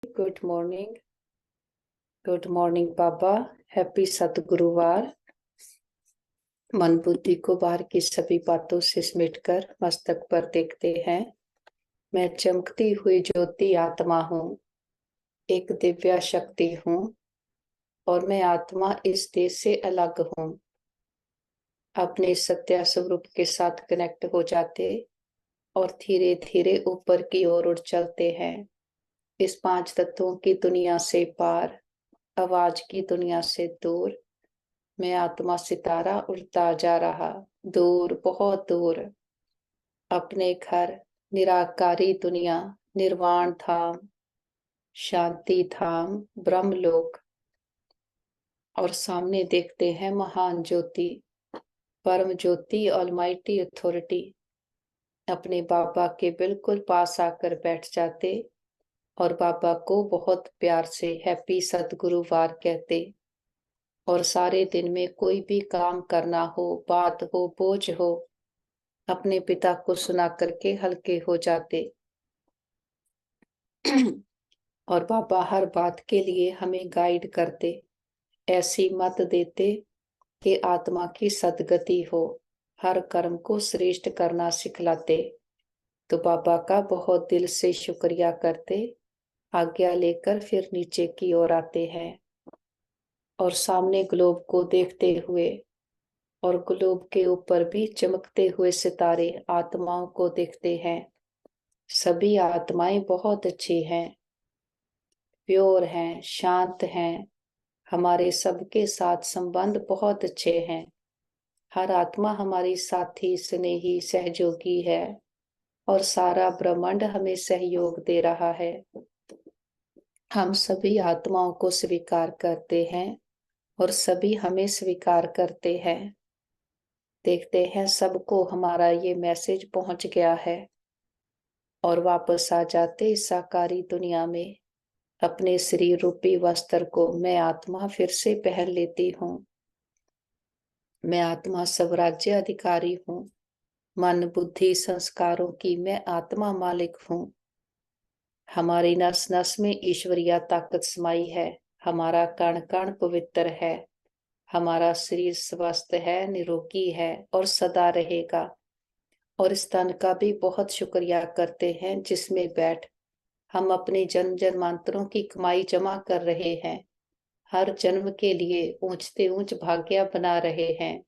Good morning. Good morning बाबा। Happy सतगुरुवार। मन बुद्धि को बाहर की सभी बातों से समेटकर मस्तक पर देखते हैं। मैं चमकती हुई ज्योति आत्मा हूँ, एक दिव्या शक्ति हूँ और मैं आत्मा इस देश से अलग हूँ। अपने सत्य स्वरूप के साथ कनेक्ट हो जाते और धीरे धीरे ऊपर की ओर उड़ चलते हैं। इस पांच तत्वों की दुनिया से पार, आवाज की दुनिया से दूर। मैं आत्मा सितारा उड़ता जा रहा, दूर, बहुत दूर, अपने घर, निराकारी दुनिया, निर्वाण धाम, शांति धाम, ब्रह्मलोक। और सामने देखते हैं महान ज्योति, परम ज्योति, ऑलमाइटी अथॉरिटी। अपने बाबा के बिल्कुल पास आकर बैठ जाते और बाबा को बहुत प्यार से हैप्पी सतगुरुवार कहते। और सारे दिन में कोई भी काम करना हो, बात हो, बोझ हो, अपने पिता को सुना करके हल्के हो जाते। और बाबा हर बात के लिए हमें गाइड करते, ऐसी मत देते कि आत्मा की सदगति हो, हर कर्म को श्रेष्ठ करना सिखलाते। तो बाबा का बहुत दिल से शुक्रिया करते। आज्ञा लेकर फिर नीचे की ओर आते हैं और सामने ग्लोब को देखते हुए और ग्लोब के ऊपर भी चमकते हुए सितारे आत्माओं को देखते हैं। सभी आत्माएं बहुत अच्छी हैं, प्योर हैं, शांत हैं। हमारे सबके साथ संबंध बहुत अच्छे हैं। हर आत्मा हमारी साथी, स्नेही, सहयोगी है और सारा ब्रह्मांड हमें सहयोग दे रहा है। हम सभी आत्माओं को स्वीकार करते हैं और सभी हमें स्वीकार करते हैं। देखते हैं सबको हमारा ये मैसेज पहुंच गया है और वापस आ जाते इस साकारी दुनिया में। अपने शरीर रूपी वस्त्र को मैं आत्मा फिर से पहन लेती हूँ। मैं आत्मा स्वराज्य अधिकारी हूँ। मन, बुद्धि, संस्कारों की मैं आत्मा मालिक हूँ। हमारी नस नस में ईश्वरीय ताकत समाई है। हमारा कण कण पवित्र है। हमारा शरीर स्वस्थ है, निरोगी है और सदा रहेगा। और इस तन का भी बहुत शुक्रिया करते हैं जिसमें बैठ हम अपने जन्म जन्मांतरों की कमाई जमा कर रहे हैं। हर जन्म के लिए ऊंचते ऊंच भाग्य बना रहे हैं।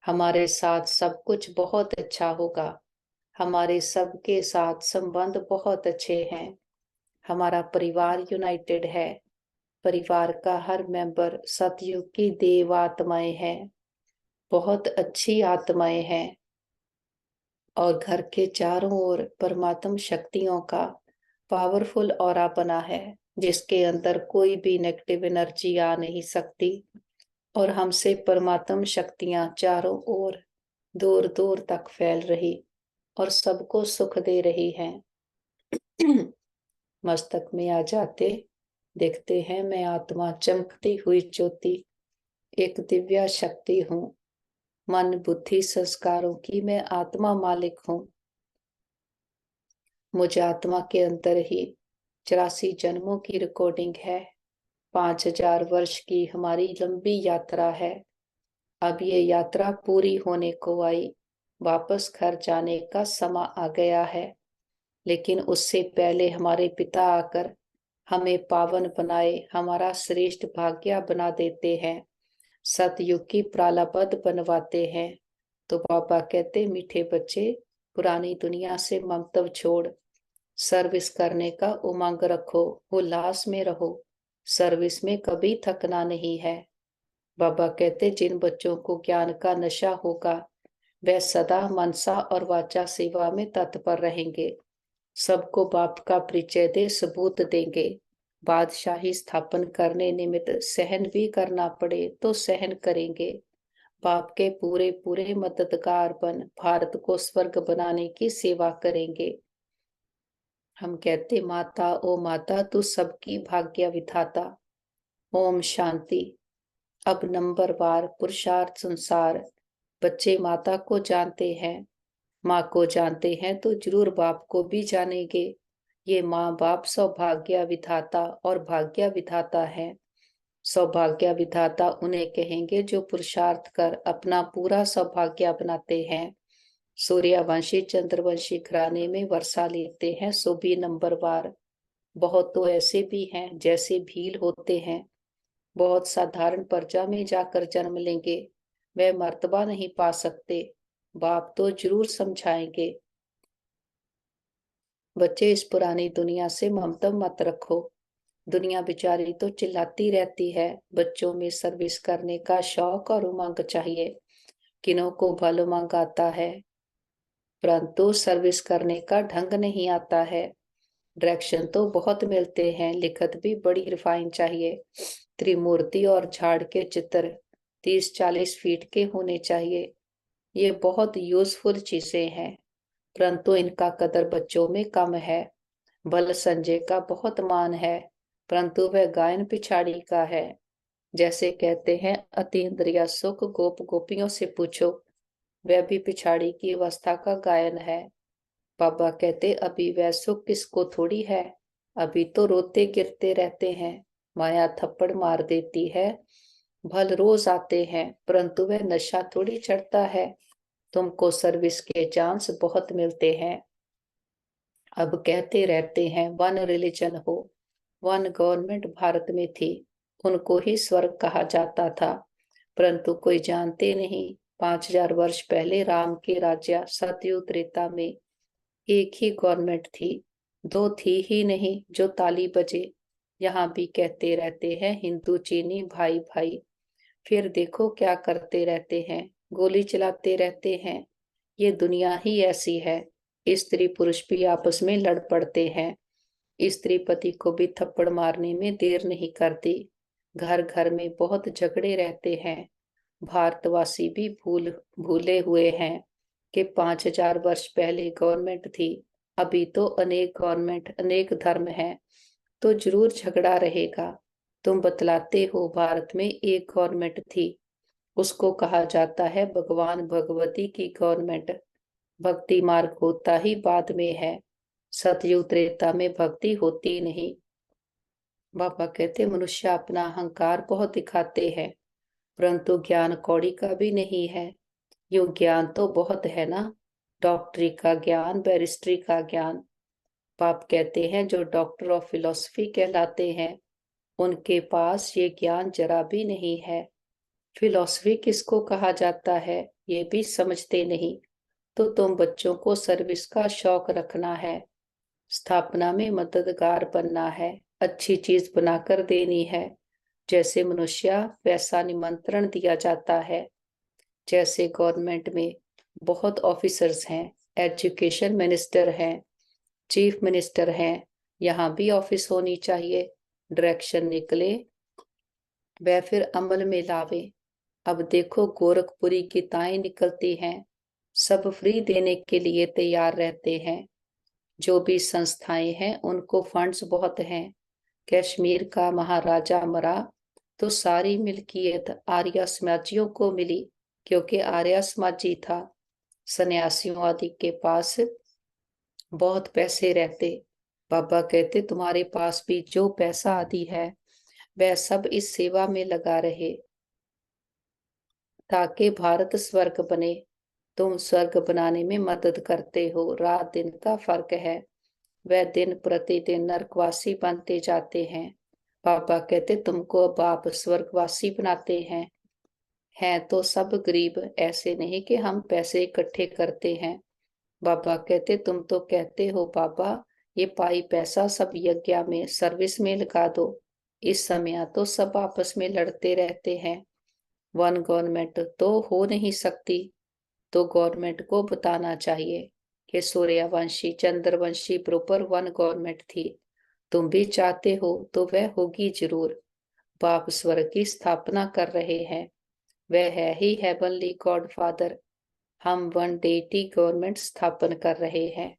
हमारे साथ सब कुछ बहुत अच्छा होगा। हमारे सबके साथ संबंध बहुत अच्छे हैं। हमारा परिवार यूनाइटेड है। परिवार का हर मेंबर सतयुग की देव आत्माएं हैं, बहुत अच्छी आत्माएं हैं। और घर के चारों ओर परमात्म शक्तियों का पावरफुल ऑरा बना है, जिसके अंदर कोई भी नेगेटिव एनर्जी आ नहीं सकती। और हमसे परमात्म शक्तियां चारों ओर दूर दूर तक फैल रही और सबको सुख दे रही हैं। मस्तक में आ जाते देखते हैं मैं आत्मा चमकती हुई ज्योति, एक दिव्या शक्ति हूँ। मन, बुद्धि, संस्कारों की मैं आत्मा मालिक हूँ। मुझे आत्मा के अंदर ही 84 जन्मों की रिकॉर्डिंग है। 5000 वर्ष की हमारी लंबी यात्रा है। अब ये यात्रा पूरी होने को आई। वापस घर जाने का समय आ गया है। लेकिन उससे पहले हमारे पिता आकर हमें पावन बनाए, हमारा श्रेष्ठ भाग्य बना देते हैं, सतयुग की प्रालाबद्ध बनवाते हैं। तो बाबा कहते, मीठे बच्चे, पुरानी दुनिया से ममत्व छोड़, सर्विस करने का उमंग रखो, उल्लास में रहो। सर्विस में कभी थकना नहीं है। बाबा कहते, जिन बच्चों को ज्ञान का नशा होगा वे सदा मनसा और वाचा सेवा में तत्पर रहेंगे। सबको बाप का परिचय दे सबूत देंगे। बादशाही स्थापन करने निमित्त सहन भी करना पड़े तो सहन करेंगे। बाप के पूरे पूरे मददगार बन भारत को स्वर्ग बनाने की सेवा करेंगे। हम कहते, माता ओ माता तू सबकी भाग्य विधाता। ओम शांति। अब नंबरवार पुरुषार्थ संसार। बच्चे माता को जानते हैं, माँ को जानते हैं तो जरूर बाप को भी जानेंगे। ये माँ बाप सौभाग्य विधाता और भाग्य विधाता है। सौभाग्य विधाता उन्हें कहेंगे जो पुरुषार्थ कर अपना पूरा सौभाग्य अपनाते हैं। सूर्यवंशी चंद्रवंशी घराने में वर्षा लेते हैं 120 नंबरवार। बहुत तो ऐसे भी हैं जैसे भील होते हैं, बहुत साधारण प्रजा में जाकर जन्म लेंगे, वे मर्तबा नहीं पा सकते। बाप तो जरूर समझाएंगे, बच्चे इस पुरानी दुनिया से ममता मत रखो। दुनिया बेचारी तो चिल्लाती रहती है। बच्चों में सर्विस करने का शौक और उमंग चाहिए। किन्हों को भल उमंग आता है, परंतु सर्विस करने का ढंग नहीं आता है। डायरेक्शन तो बहुत मिलते हैं, लिखत भी बड़ी रिफाइन चाहिए। त्रिमूर्ति और झाड़ के चित्र 30-40 फीट के होने चाहिए। ये बहुत यूजफुल चीजें हैं, परंतु इनका कदर बच्चों में कम है। बल संजय का बहुत मान है, परंतु वह गायन पिछाड़ी का है। जैसे कहते हैं अतीन्द्रिय सुख गोप गोपियों से पूछो, वह भी पिछाड़ी की अवस्था का गायन है। बाबा कहते अभी वह सुख किसको थोड़ी है, अभी तो रोते गिरते रहते हैं। माया थप्पड़ मार देती है, भल रोज आते हैं, परंतु वह नशा थोड़ी चढ़ता है। तुमको सर्विस के चांस बहुत मिलते हैं। अब कहते रहते हैं वन रिलीजन हो, वन गवर्नमेंट भारत में थी, उनको ही स्वर्ग कहा जाता था, परंतु कोई जानते नहीं 5000 वर्ष पहले राम के राज्य सतयुग त्रेता में एक ही गवर्नमेंट थी, दो थी ही नहीं जो ताली बजे। यहाँ भी कहते रहते हैं हिंदू चीनी भाई भाई, फिर देखो क्या करते रहते हैं, गोली चलाते रहते हैं। ये दुनिया ही ऐसी है। स्त्री पुरुष भी आपस में लड़ पड़ते हैं। स्त्री पति को भी थप्पड़ मारने में देर नहीं करती। घर घर में बहुत झगड़े रहते हैं। भारतवासी भी भूले हुए हैं कि 5000 वर्ष पहले गवर्नमेंट थी। अभी तो अनेक गवर्नमेंट अनेक धर्म हैं, तो जरूर झगड़ा रहेगा। तुम बतलाते हो भारत में एक गवर्नमेंट थी, उसको कहा जाता है भगवान भगवती की गवर्नमेंट। भक्ति मार्ग होता ही बाद में है, सतयुग त्रेता में भक्ति होती नहीं। बाबा कहते मनुष्य अपना अहंकार बहुत दिखाते हैं, परंतु ज्ञान कौड़ी का भी नहीं है। यूं ज्ञान तो बहुत है ना, डॉक्टरी का ज्ञान, बैरिस्ट्री का ज्ञान। बाप कहते हैं जो डॉक्टर ऑफ फिलोसफी कहलाते हैं, उनके पास ये ज्ञान जरा भी नहीं है। फिलॉसफी किसको कहा जाता है ये भी समझते नहीं। तो तुम बच्चों को सर्विस का शौक रखना है, स्थापना में मददगार बनना है, अच्छी चीज बनाकर देनी है। जैसे मनुष्य वैसा निमंत्रण दिया जाता है। जैसे गवर्नमेंट में बहुत ऑफिसर्स हैं, एजुकेशन मिनिस्टर हैं, चीफ मिनिस्टर हैं, यहाँ भी ऑफिस होनी चाहिए। डायरेक्शन निकले वह फिर अमल में लावे। अब देखो गोरखपुरी गीताएं निकलती हैं, सब फ्री देने के लिए तैयार रहते हैं। जो भी संस्थाएं हैं उनको फंड्स बहुत हैं। कश्मीर का महाराजा मरा तो सारी मिल्कियत आर्य समाजियों को मिली, क्योंकि आर्य समाजी था। सन्यासियों आदि के पास बहुत पैसे रहते। बाबा कहते तुम्हारे पास भी जो पैसा आदि है वह सब इस सेवा में लगा रहे, ताकि भारत स्वर्ग बने। तुम स्वर्ग बनाने में मदद करते हो, रात दिन का फर्क है। वह दिन प्रतिदिन नरकवासी बनते जाते हैं। पापा कहते तुमको अब आप स्वर्गवासी बनाते हैं तो सब गरीब, ऐसे नहीं कि हम पैसे इकट्ठे करते हैं। बाबा कहते तुम तो कहते हो बाबा ये पाई पैसा सब यज्ञ में सर्विस में लगा दो। इस समय तो सब आपस में लड़ते रहते हैं। वन गवर्नमेंट तो हो नहीं सकती, तो गवर्नमेंट को बताना चाहिए कि Suryavanshi Chandravanshi proper one government थी। तुम भी चाहते हो तो वह होगी जरूर। बाप स्वर्ग की स्थापना कर रहे हैं, वह है ही हेवनली गॉड फादर। हम वन डेटी गवर्नमेंट स्थापन कर रहे हैं।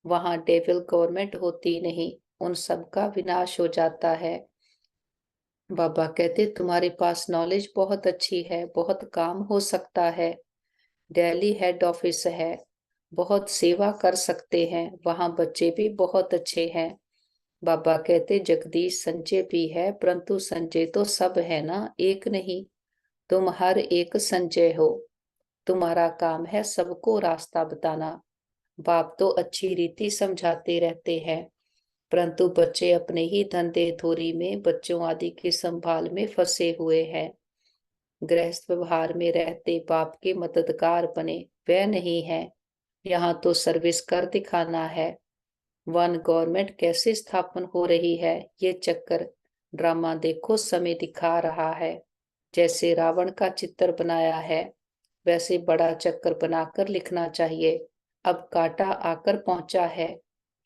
वहां डेविल गवर्नमेंट होती नहीं, उन सब का विनाश हो जाता है। बाबा कहते तुम्हारे पास नॉलेज बहुत अच्छी है, बहुत काम हो सकता है। दिल्ली हेड ऑफिस है, बहुत सेवा कर सकते हैं, वहां बच्चे भी बहुत अच्छे हैं। बाबा कहते जगदीश संजय भी है, परंतु संजय तो सब है ना, एक नहीं। तुम हर एक संजय हो। तुम्हारा काम है सबको रास्ता बताना। बाप तो अच्छी रीति समझाते रहते हैं, परंतु बच्चे अपने ही धंधे थोरी में बच्चों आदि की संभाल में फंसे हुए हैं। गृहस्थ व्यवहार में रहते बाप के मददगार बने, वह नहीं है। यहाँ तो सर्विस कर दिखाना है। वन गवर्नमेंट कैसे स्थापन हो रही है, ये चक्कर ड्रामा देखो समय दिखा रहा है। जैसे रावण का चित्र बनाया है, वैसे बड़ा चक्कर बनाकर लिखना चाहिए। अब कांटा आकर पहुंचा है,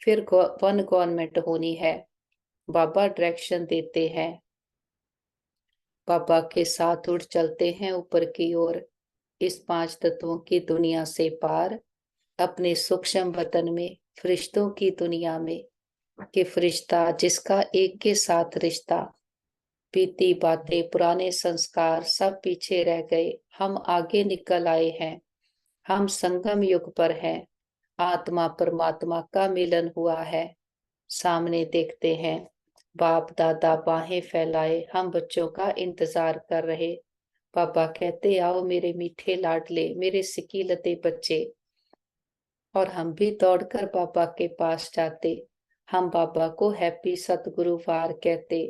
फिर वन गवर्नमेंट होनी है। बाबा डायरेक्शन देते हैं। बाबा के साथ उड़ चलते हैं ऊपर की ओर, इस पांच तत्वों की दुनिया से पार, अपने सूक्ष्म वतन में, फरिश्तों की दुनिया में। कि फरिश्ता जिसका एक के साथ रिश्ता, बीती बातें पुराने संस्कार सब पीछे रह गए, हम आगे निकल आए हैं। हम संगम युग पर हैं, आत्मा परमात्मा का मिलन हुआ है। सामने देखते हैं, बाप दादा बाहें फैलाए हम बच्चों का इंतजार कर रहे। पापा कहते आओ मेरे मीठे लाडले, मेरे सिकीलते बच्चे। और हम भी दौड़कर बाबा के पास जाते। हम बाबा को हैप्पी सतगुरुवार कहते।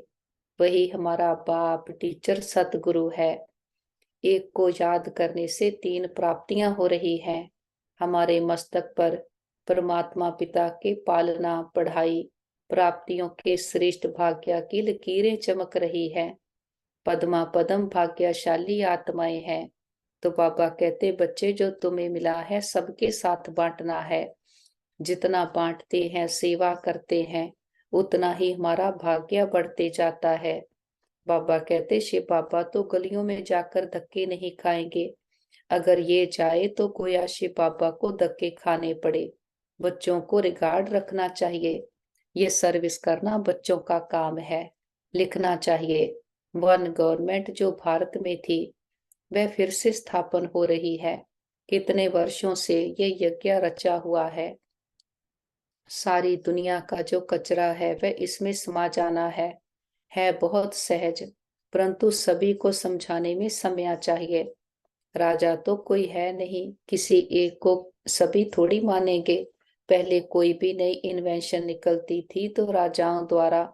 वही हमारा बाप टीचर सतगुरु है। एक को याद करने से 3 प्राप्तियां हो रही हैं। हमारे मस्तक पर परमात्मा पिता के पालना पढ़ाई प्राप्तियों के श्रेष्ठ भाग्य की लकीरें चमक रही हैं। पद्मा पदम भाग्यशाली आत्माएं हैं। तो बाबा कहते बच्चे जो तुम्हें मिला है सबके साथ बांटना है। जितना बांटते हैं सेवा करते हैं, उतना ही हमारा भाग्य बढ़ते जाता है। बाबा कहते शिव बाबा तो गलियों में जाकर धक्के नहीं खाएंगे। अगर ये जाए तो गोया शिव बाबा को धक्के खाने पड़े। बच्चों को रिगार्ड रखना चाहिए। ये सर्विस करना बच्चों का काम है। लिखना चाहिए, वन गवर्नमेंट जो भारत में थी वह फिर से स्थापन हो रही है। कितने वर्षों से ये यज्ञ रचा हुआ है। सारी दुनिया का जो कचरा है वह इसमें समा जाना है बहुत सहज, परंतु सभी को समझाने में समय चाहिए। राजा तो कोई है नहीं, किसी एक को सभी थोड़ी मानेंगे। पहले कोई भी नई इन्वेंशन निकलती थी तो राजाओं द्वारा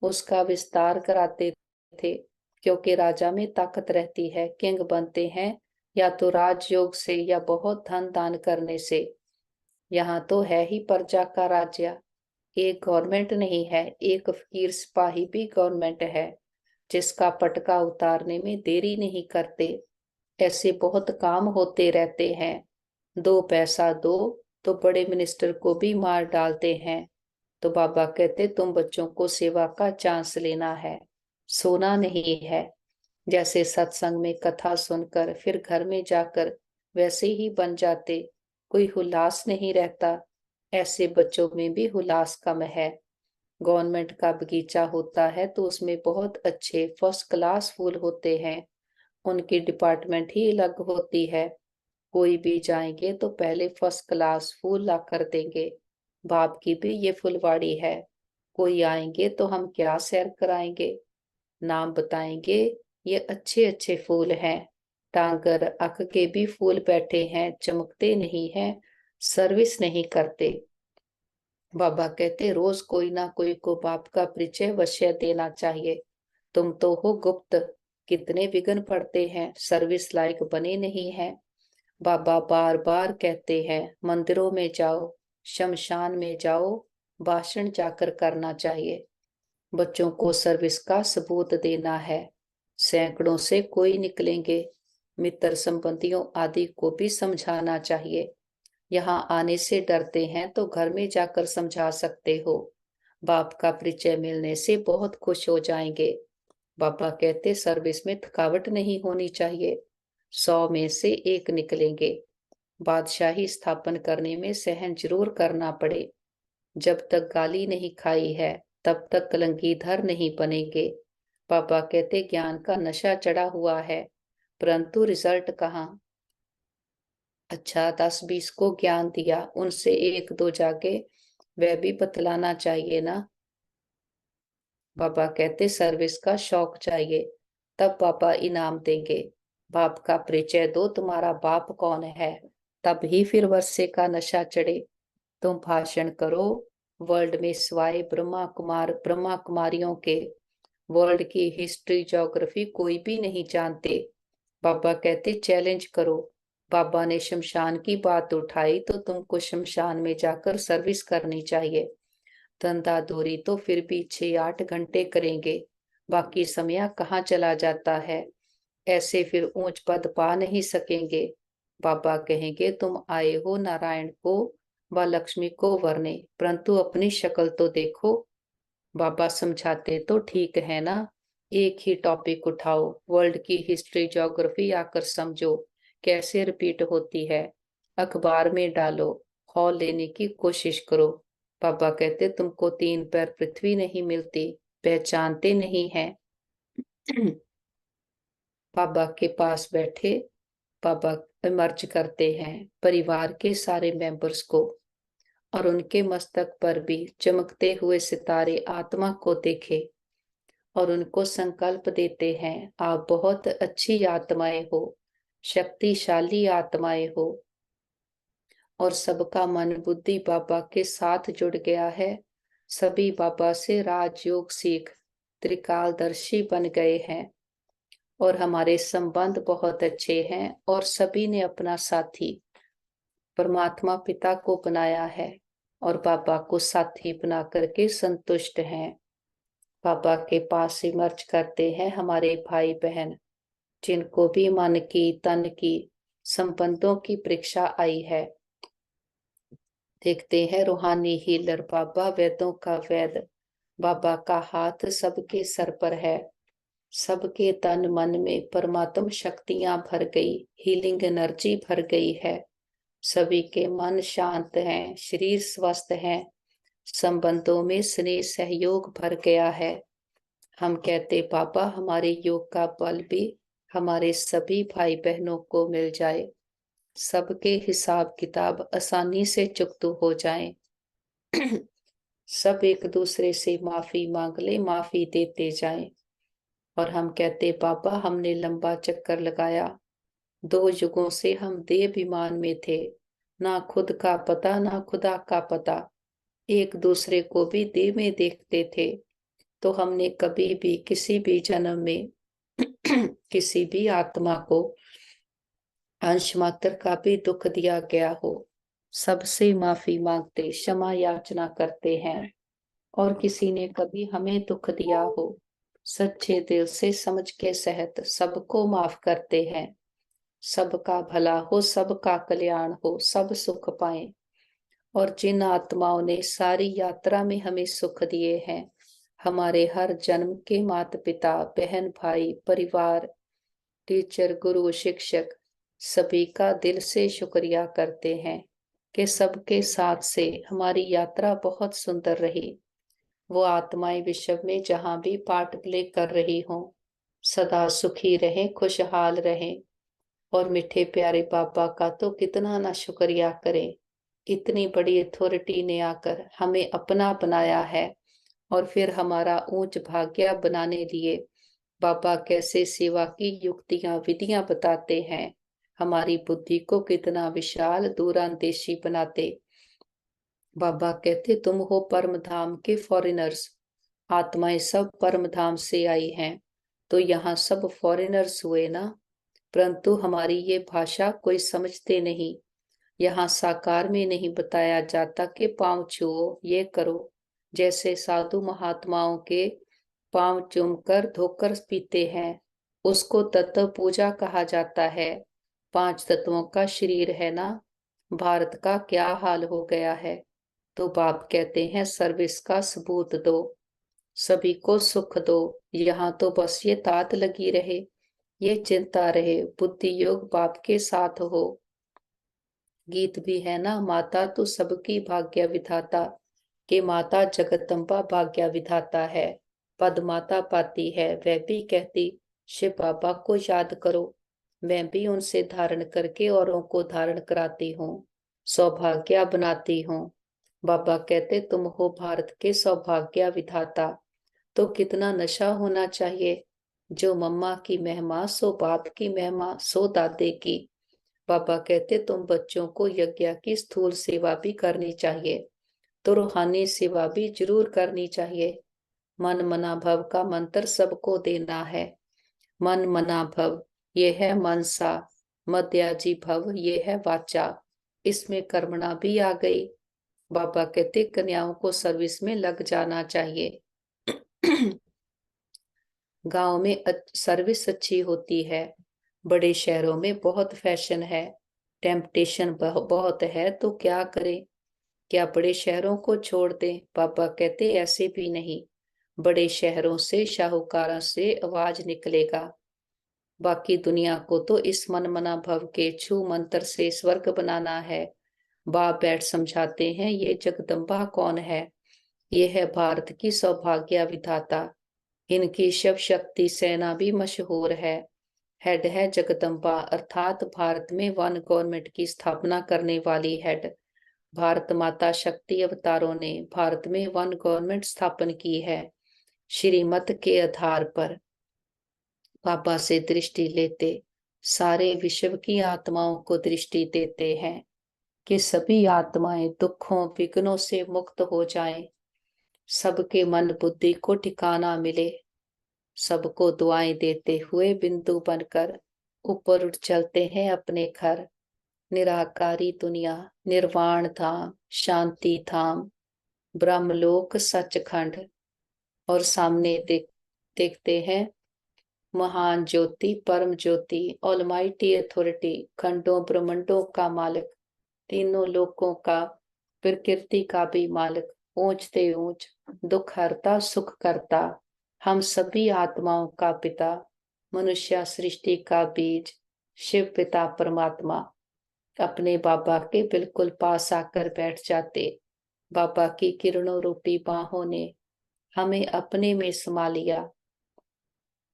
उसका विस्तार कराते थे, क्योंकि राजा में ताकत रहती है। किंग बनते हैं या तो राजयोग से या बहुत धन दान करने से। यहाँ तो है ही प्रजा का राज्य। एक गवर्नमेंट नहीं है, एक फकीर सिपाही भी गवर्नमेंट है, जिसका पटका उतारने में देरी नहीं करते। ऐसे बहुत काम होते रहते हैं। 2 पैसा दो तो बड़े मिनिस्टर को भी मार डालते हैं। तो बाबा कहते तुम बच्चों को सेवा का चांस लेना है, सोना नहीं है। जैसे सत्संग में कथा सुनकर फिर घर में जाकर वैसे ही बन जाते, कोई हुलास नहीं रहता। ऐसे बच्चों में भी हुलास कम है। गवर्नमेंट का बगीचा होता है तो उसमें बहुत अच्छे फर्स्ट क्लास फूल होते हैं। उनकी डिपार्टमेंट ही अलग होती है। कोई भी जाएंगे तो पहले फर्स्ट क्लास फूल ला कर देंगे। बाप की भी ये फुलवाड़ी है। कोई आएंगे तो हम क्या सैर कराएंगे, नाम बताएंगे। ये अच्छे अच्छे फूल हैं। टांगर अक के भी फूल बैठे हैं, चमकते नहीं हैं, सर्विस नहीं करते। बाबा कहते रोज कोई ना कोई को बाप का परिचय अवश्य देना चाहिए। तुम तो हो गुप्त, कितने विघ्न पड़ते हैं, सर्विस लायक बने नहीं हैं। बाबा बार बार कहते हैं मंदिरों में जाओ, शमशान में जाओ, भाषण जाकर करना चाहिए। बच्चों को सर्विस का सबूत देना है। सैकड़ों से कोई निकलेंगे। मित्र संबंधियों आदि को भी समझाना चाहिए। यहाँ आने से डरते हैं तो घर में जाकर समझा सकते हो। बाप का परिचय मिलने से बहुत खुश हो जाएंगे। बाबा कहते सर्विस में थकावट नहीं होनी चाहिए। 100 में से एक निकलेंगे। बादशाही स्थापन करने में सहन जरूर करना पड़े। जब तक गाली नहीं खाई है तब तक कलंगीधर नहीं बनेंगे। पापा कहते ज्ञान का नशा चढ़ा हुआ है, परंतु रिजल्ट कहाँ। अच्छा 10-20 को ज्ञान दिया, उनसे 1-2 जाके वह भी बतलाना चाहिए ना। पापा कहते सर्विस का शौक चाहिए, तब पापा इनाम देंगे। बाप का परिचय दो, तुम्हारा बाप कौन है, तब ही फिर वर्षे का नशा चढ़े। तुम भाषण करो, वर्ल्ड में सिवाय ब्रह्मा कुमारियों के वर्ल्ड की हिस्ट्री ज्योग्राफी कोई भी नहीं जानते। बाबा कहते चैलेंज करो। बाबा ने शमशान की बात उठाई तो तुमको शमशान में जाकर सर्विस करनी चाहिए। धंधाधोरी तो फिर भी 6-8 घंटे करेंगे, बाकी समय कहाँ चला जाता है। ऐसे फिर ऊंच पद पा नहीं सकेंगे। बाबा कहेंगे तुम आए हो नारायण को व लक्ष्मी को वरने, परंतु अपनी शक्ल तो देखो। बाबा समझाते तो ठीक है ना, एक ही टॉपिक उठाओ, वर्ल्ड की हिस्ट्री ज्योग्राफी आकर समझो कैसे रिपीट होती है, अखबार में डालो, हॉल लेने की कोशिश करो। बाबा कहते तुमको 3 पैर पृथ्वी नहीं मिलती, पहचानते नहीं है। बाबा के पास बैठे बाबा इमर्ज करते हैं परिवार के सारे मेंबर्स को, और उनके मस्तक पर भी चमकते हुए सितारे आत्मा को देखे और उनको संकल्प देते हैं आप बहुत अच्छी आत्माएं हो, शक्तिशाली आत्माएं हो, और सबका मन बुद्धि बाबा के साथ जुड़ गया है। सभी बाबा से राजयोग सीख त्रिकालदर्शी बन गए हैं और हमारे संबंध बहुत अच्छे हैं, और सभी ने अपना साथी परमात्मा पिता को बनाया है और बाबा को साथी बना करके संतुष्ट हैं। बाबा के पास इमर्ज करते हैं हमारे भाई बहन, जिनको भी मन की तन की संबंधों की परीक्षा आई है। देखते हैं रूहानी हीलर बाबा, वेदों का वेद बाबा का हाथ सबके सर पर है। सबके तन मन में परमात्म शक्तियां भर गई, हीलिंग एनर्जी भर गई है। सभी के मन शांत हैं, शरीर स्वस्थ है, संबंधों में स्नेह सहयोग भर गया है। हम कहते पापा हमारे योग का बल भी हमारे सभी भाई बहनों को मिल जाए, सबके हिसाब किताब आसानी से चुकता हो जाए। सब एक दूसरे से माफी मांग ले, माफी देते जाएं। और हम कहते पापा हमने लंबा चक्कर लगाया, 2 युगों से हम देह विमान में थे, ना खुद का पता ना खुदा का पता, एक दूसरे को भी देह में देखते थे। तो हमने कभी भी किसी भी जन्म में किसी भी आत्मा को अंश मात्र का भी दुख दिया गया हो, सबसे माफी मांगते क्षमा याचना करते हैं। और किसी ने कभी हमें दुख दिया हो, सच्चे दिल से समझ के सहित सबको माफ करते हैं। सबका भला हो, सबका कल्याण हो, सब सुख पाए। और जिन आत्माओं ने सारी यात्रा में हमें सुख दिए हैं, हमारे हर जन्म के माता पिता बहन भाई परिवार टीचर गुरु शिक्षक सभी का दिल से शुक्रिया करते हैं कि सबके साथ से हमारी यात्रा बहुत सुंदर रही। वो आत्माएं विश्व में जहां भी पार्ट प्ले कर रही हों, सदा सुखी रहें, खुशहाल रहें। और मीठे प्यारे बाबा का तो कितना ना शुक्रिया करें, इतनी बड़ी अथॉरिटी ने आकर हमें अपना बनाया है और फिर हमारा ऊंच भाग्य बनाने लिए बाबा कैसे सेवा की युक्तियां विधियां बताते हैं, हमारी बुद्धि को कितना विशाल दूरांदेशी बनाते। बाबा कहते तुम हो परम धाम के फॉरेनर्स, आत्माएं सब परम धाम से आई हैं, तो यहाँ सब फॉरेनर्स हुए ना। परंतु हमारी ये भाषा कोई समझते नहीं। यहाँ साकार में नहीं बताया जाता कि पांव छुओ, ये करो। जैसे साधु महात्माओं के पांव चूमकर धोकर पीते हैं, उसको तत्व पूजा कहा जाता है। 5 तत्वों का शरीर है ना। भारत का क्या हाल हो गया है। तो बाप कहते हैं सर्विस का सबूत दो, सभी को सुख दो। यहाँ तो बस ये तात लगी रहे, ये चिंता रहे, बुद्धि योग बाप के साथ हो। गीत भी है ना, माता तो सबकी भाग्य विधाता, के माता जगदम्बा भाग्य विधाता है। पद माता पाती है, वह भी कहती शिव बाबा को याद करो। मैं भी उनसे धारण करके औरों को धारण कराती हूँ, सौभाग्य बनाती हूँ। बाबा कहते तुम हो भारत के सौभाग्य विधाता। तो कितना नशा होना चाहिए। जो मम्मा की महिमा सो बाप की महिमा सो दादे की। बाबा कहते तुम बच्चों को यज्ञ की स्थूल सेवा भी करनी चाहिए, तो रूहानी सेवा भी जरूर करनी चाहिए। मन मना भव का मंत्र सबको देना है। मन मना भव ये है मनसा, मध्याजी भव ये है वाचा। इसमें कर्मणा भी आ गई। बाबा कहते कन्याओं को सर्विस में लग जाना चाहिए। गांव में सर्विस अच्छी होती है। बड़े शहरों में बहुत फैशन है, टेम्पटेशन बहुत है, तो क्या करें। क्या बड़े शहरों को छोड़ दें। बाबा कहते ऐसे भी नहीं। बड़े शहरों से शाहूकारों से आवाज निकलेगा। बाकी दुनिया को तो इस मन मना भव के छू मंत्र से स्वर्ग बनाना है। बाप बैठ समझाते हैं ये जगदम्बा कौन है। ये है भारत की सौभाग्य विधाता। इनकी शिव शक्ति सेना भी मशहूर है। हेड है जगदम्बा, अर्थात भारत में वन गवर्नमेंट की स्थापना करने वाली हेड। भारत माता शक्ति अवतारों ने भारत में वन गवर्नमेंट स्थापन की है। श्रीमत के आधार पर बाबा से दृष्टि लेते सारे विश्व की आत्माओं को दृष्टि देते हैं कि सभी आत्माएं दुखों विघ्नों से मुक्त हो जाएं, सबके मन बुद्धि को ठिकाना मिले, सबको दुआएं देते हुए बिंदु बनकर ऊपर उठ चलते हैं अपने घर। निराकारी दुनिया, निर्वाण धाम, शांति धाम, ब्रह्मलोक सचखंड। और सामने देखते हैं महान ज्योति, परम ज्योति, ऑलमाइटी अथॉरिटी, खंडों ब्रह्मंडों का मालिक, तीनों लोकों का, प्रकृति का भी मालिक, ऊंचते ऊंच, दुख हरता सुख करता, हम सभी आत्माओं का पिता, मनुष्य सृष्टि का बीज, शिव पिता परमात्मा अपने बाबा के बिल्कुल पास आकर बैठ जाते। बाबा की किरणों रूपी बाहों ने हमें अपने में समा लिया।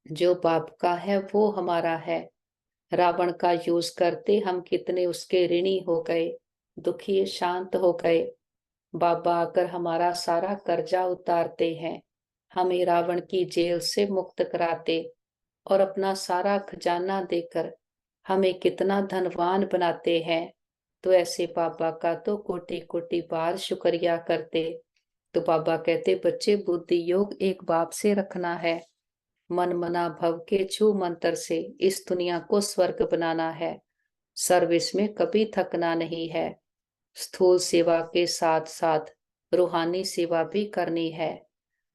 जो बाप का है वो हमारा है। रावण का यूज करते हम कितने उसके ऋणी हो गए, दुखी शांत हो गए। बाबा आकर हमारा सारा कर्जा उतारते हैं, हमें रावण की जेल से मुक्त कराते और अपना सारा खजाना देकर हमें कितना धनवान बनाते हैं। तो ऐसे बाबा का तो कोटि कोटि बार शुक्रिया करते। तो बाबा कहते बच्चे बुद्धि योग एक बाप से रखना है। मन मना भव के छू मंत्र से इस दुनिया को स्वर्ग बनाना है। सर्विस में कभी थकना नहीं है। स्थूल सेवा के साथ साथ रूहानी सेवा भी करनी है।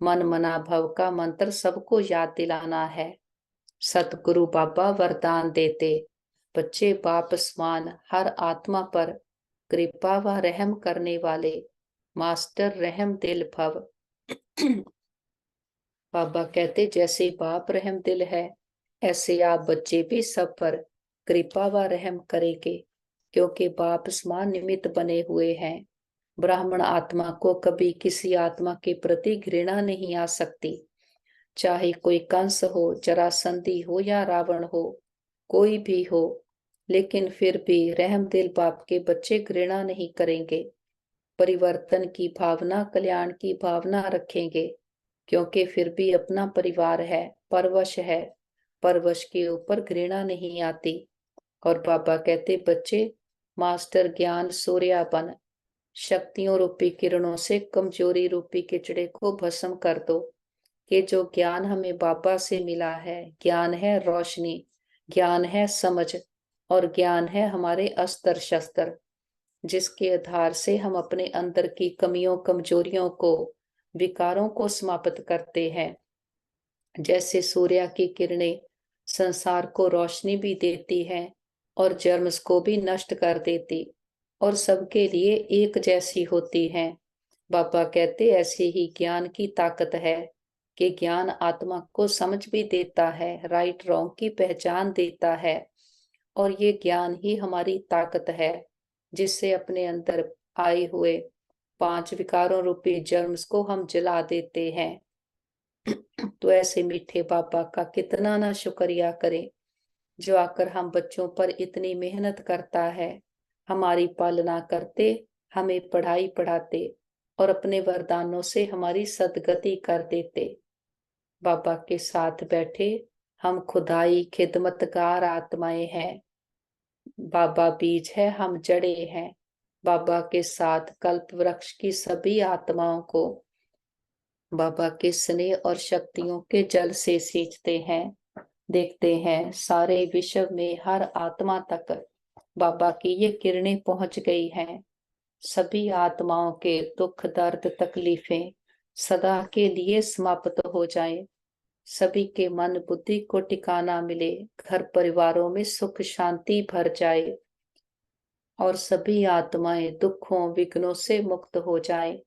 मन मना भव का मंत्र सबको याद दिलाना है। सतगुरु बाबा वरदान देते बच्चे बाप समान हर आत्मा पर कृपा व रहम करने वाले मास्टर रहम दिल भव। बाबा कहते जैसे बाप रहम दिल है, ऐसे आप बच्चे भी सब पर कृपा व रहम करेंगे, क्योंकि बाप समान निमित्त बने हुए हैं। ब्राह्मण आत्मा को कभी किसी आत्मा के प्रति घृणा नहीं आ सकती। चाहे कोई कंस हो, जरासंधी हो या रावण हो, कोई भी हो, लेकिन फिर भी रहम दिल बाप के बच्चे घृणा नहीं करेंगे। परिवर्तन की भावना, कल्याण की भावना रखेंगे, क्योंकि फिर भी अपना परिवार है, परवश है। परवश के ऊपर घृणा नहीं आती। और बाबा कहते बच्चे मास्टर ज्ञान सूर्या बन, शक्तियों रूपी किरणों से कमजोरी रूपी किचड़े को भस्म कर दो। कि जो ज्ञान हमें बाबा से मिला है, ज्ञान है रोशनी, ज्ञान है समझ, और ज्ञान है हमारे अस्त्र शस्त्र, जिसके आधार से हम अपने अंदर की कमियों कमजोरियों को, विकारों को समाप्त करते हैं। जैसे सूर्य की किरणें संसार को रोशनी भी देती हैं और जर्म्स को भी नष्ट कर देती और सबके लिए एक जैसी होती हैं। बाबा कहते ऐसे ही ज्ञान की ताकत है कि ज्ञान आत्मा को समझ भी देता है, राइट रॉन्ग की पहचान देता है। और ये ज्ञान ही हमारी ताकत है, जिससे अपने अंदर आए हुए 5 विकारों रूपी जर्म्स को हम जला देते हैं। तो ऐसे मीठे बाबा का कितना ना शुक्रिया करें। जो आकर हम बच्चों पर इतनी मेहनत करता है, हमारी पालना करते, हमें पढ़ाई पढ़ाते और अपने वरदानों से हमारी सदगति कर देते। बाबा के साथ बैठे हम खुदाई खिदमतगार आत्माएं हैं। बाबा बीज है, हम जड़े हैं। बाबा के साथ कल्प वृक्ष की सभी आत्माओं को बाबा के स्नेह और शक्तियों के जल से सींचते हैं। देखते हैं सारे विश्व में हर आत्मा तक बाबा की ये किरणें पहुंच गई हैं। सभी आत्माओं के दुख दर्द तकलीफें सदा के लिए समाप्त हो जाएं। सभी के मन बुद्धि को टिकाना मिले, घर परिवारों में सुख शांति भर जाए और सभी आत्माएं दुखों विघ्नों से मुक्त हो जाएं।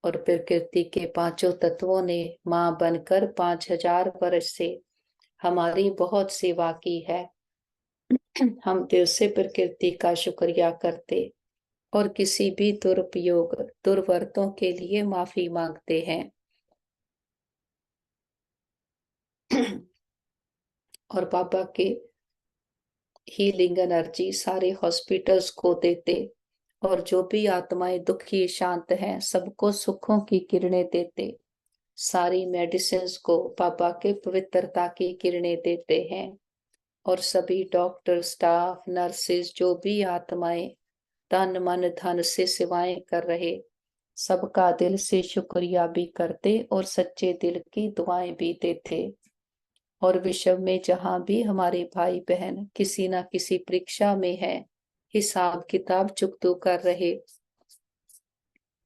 और प्रकृति के पांचों तत्वों ने मां बनकर 5000 वर्ष से हमारी बहुत सेवा की है। हम दिल से प्रकृति का शुक्रिया करते और किसी भी दुरुपयोग दुर्वर्तों के लिए माफी मांगते हैं। और बाबा के हीलिंग एनर्जी सारे हॉस्पिटल्स को देते और जो भी आत्माएं दुखी शांत हैं सबको सुखों की किरणें देते। सारी मेडिसिन को बाबा के पवित्रता की किरणें देते हैं। और सभी डॉक्टर स्टाफ नर्सेस जो भी आत्माएं तन मन धन से सेवाएं कर रहे, सबका दिल से शुक्रिया भी करते और सच्चे दिल की दुआएं भी देते। और विश्व में जहां भी हमारे भाई बहन किसी ना किसी परीक्षा में है, हिसाब किताब चुकतू कर रहे,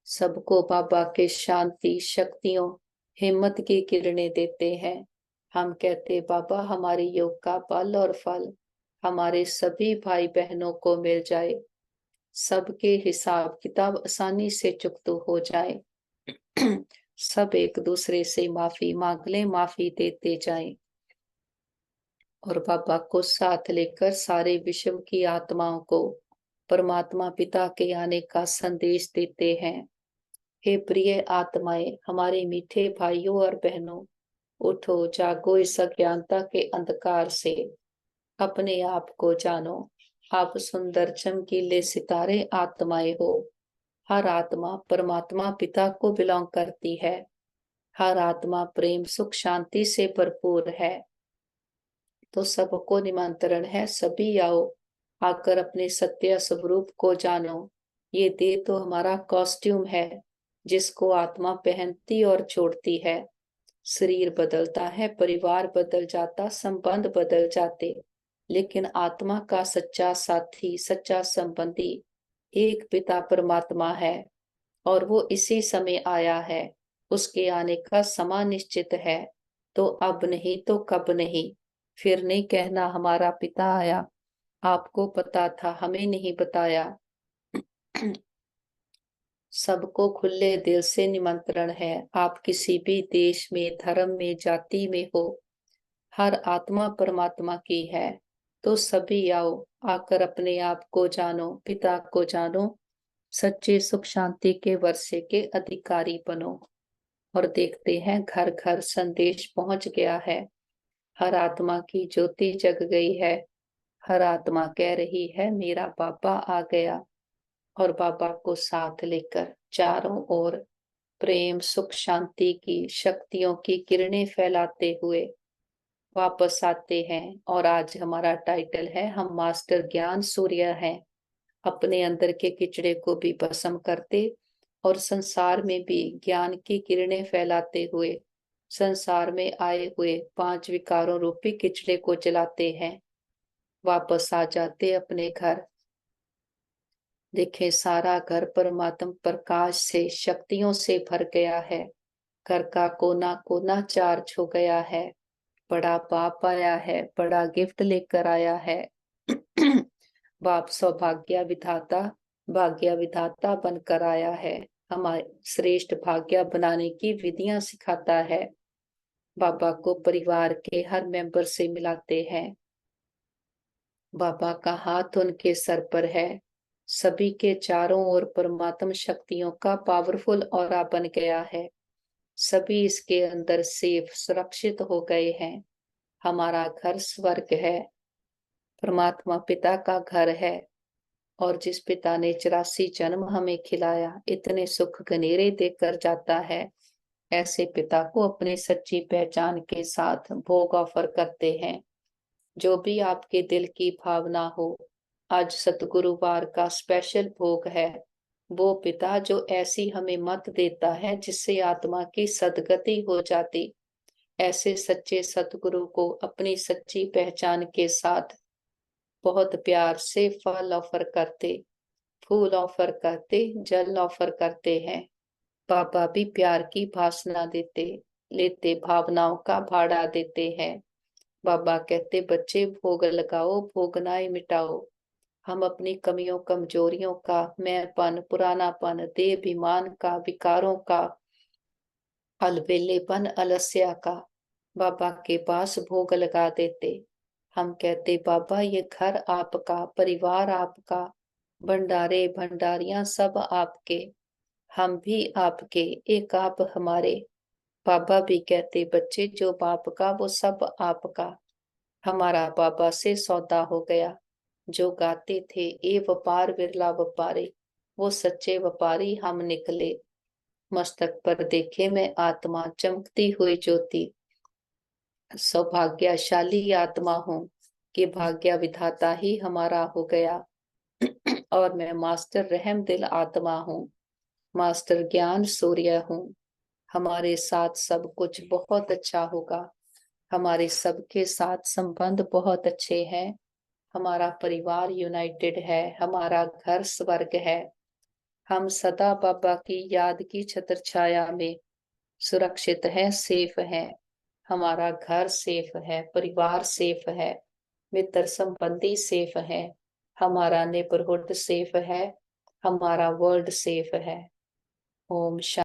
सबको बाबा के शांति शक्तियों हिम्मत की किरणें देते हैं। हम कहते बाबा हमारे योग का बल और फल हमारे सभी भाई बहनों को मिल जाए, सबके हिसाब किताब आसानी से चुकतू हो जाए। सब एक दूसरे से माफी मांग लें, माफी देते जाएं। और बाबा को साथ लेकर सारे विश्व की आत्माओं को परमात्मा पिता के आने का संदेश देते हैं। हे प्रिय आत्माएं, हमारे मीठे भाइयों और बहनों, उठो जागो इस अज्ञानता के अंधकार से, अपने आप को जानो। आप सुंदर चमकीले सितारे आत्माएं हो। हर आत्मा परमात्मा पिता को बिलोंग करती है। हर आत्मा प्रेम सुख शांति से भरपूर है। तो सबको निमंत्रण है, सभी आओ, आकर अपने सत्य स्वरूप को जानो। ये देह तो हमारा कॉस्ट्यूम है जिसको आत्मा पहनती और छोड़ती है। शरीर बदलता है, परिवार बदल जाता, संबंध बदल जाते, लेकिन आत्मा का सच्चा साथी सच्चा संबंधी एक पिता परमात्मा है और वो इसी समय आया है। उसके आने का समय निश्चित है, तो अब नहीं तो कब नहीं। फिर नहीं कहना हमारा पिता आया, आपको पता था हमें नहीं बताया। सबको खुले दिल से निमंत्रण है। आप किसी भी देश में धर्म में जाति में हो, हर आत्मा परमात्मा की है। तो सभी आओ, आकर अपने आप को जानो, पिता को जानो, सच्चे सुख शांति के वर्षे के अधिकारी बनो। और देखते हैं घर घर संदेश पहुंच गया है। हर आत्मा की ज्योति जग गई है। हर आत्मा कह रही है मेरा बाबा आ गया। और बाबा को साथ लेकर चारों ओर प्रेम सुख शांति की शक्तियों की किरणें फैलाते हुए वापस आते हैं। और आज हमारा टाइटल है, हम मास्टर ज्ञान सूर्य हैं। अपने अंदर के किचड़े को भी भस्म करते और संसार में भी ज्ञान की किरणें फैलाते हुए संसार में आए हुए 5 विकारों रूपी किचड़े को जलाते हैं। वापस आ जाते अपने घर। देखे सारा घर परमात्म प्रकाश से शक्तियों से भर गया है। घर का कोना कोना चार्ज हो गया है। बड़ा बाप आया है, बड़ा गिफ्ट लेकर आया है। बाप सौभाग्य विधाता भाग्य विधाता बनकर आया है। हमारे श्रेष्ठ भाग्य बनाने की विधियां सिखाता है। बाबा को परिवार के हर मेंबर से मिलाते हैं। बाबा का हाथ उनके सर पर है। सभी के चारों ओर परमात्म शक्तियों का पावरफुल ऑरा बन गया है। सभी इसके अंदर सेफ सुरक्षित हो गए हैं। हमारा घर स्वर्ग है। परमात्मा पिता का घर है, और जिस पिता ने 84 जन्म हमें खिलाया, इतने सुख गनेरे देकर जाता है, ऐसे पिता को अपनी सच्ची पहचान के साथ भोग ऑफर करते हैं। जो भी आपके दिल की भावना हो, आज सतगुरुवार का स्पेशल भोग है। वो पिता जो ऐसी हमें मत देता है जिससे आत्मा की सदगति हो जाती, ऐसे सच्चे सतगुरु को अपनी सच्ची पहचान के साथ बहुत प्यार से फल ऑफर करते, फूल ऑफर करते, जल ऑफर करते हैं। बाबा भी प्यार की भाषणा देते, लेते, भावनाओं का भाड़ा देते हैं। बाबा कहते, बच्चे भोग लगाओ, भोगनाएं मिटाओ। हम अपनी कमियों कमजोरियों का, मैंपन, पुरानापन, देहाभिमान का, विकारों का, अलबेलेपन, अलस्या का बाबा के पास भोग लगा देते। हम कहते, बाबा ये घर आपका, परिवार आपका, भंडारे भंडारियां सब आपके, हम भी आपके, एक आप हमारे। बाबा भी कहते, बच्चे जो बाप का वो सब आपका। हमारा बाबा से सौदा हो गया। जो गाते थे, ए व्यापार विरला व्यापारी, वो सच्चे व्यापारी हम निकले। मस्तक पर देखे मैं आत्मा, चमकती हुई ज्योति। सौभाग्यशाली आत्मा हूँ कि भाग्य विधाता ही हमारा हो गया। और मैं मास्टर रहम दिल आत्मा हूँ, मास्टर ज्ञान सूर्य हूँ। हमारे साथ सब कुछ बहुत अच्छा होगा। हमारे सबके साथ संबंध बहुत अच्छे हैं। हमारा परिवार यूनाइटेड है, हमारा घर स्वर्ग है। हम सदा बाबा की याद की छत्र छाया में सुरक्षित हैं, सेफ हैं। हमारा घर सेफ है, परिवार सेफ है, मित्र संबंधी सेफ है, हमारा नेबरहुड सेफ है, हमारा वर्ल्ड सेफ है। ओम शांति।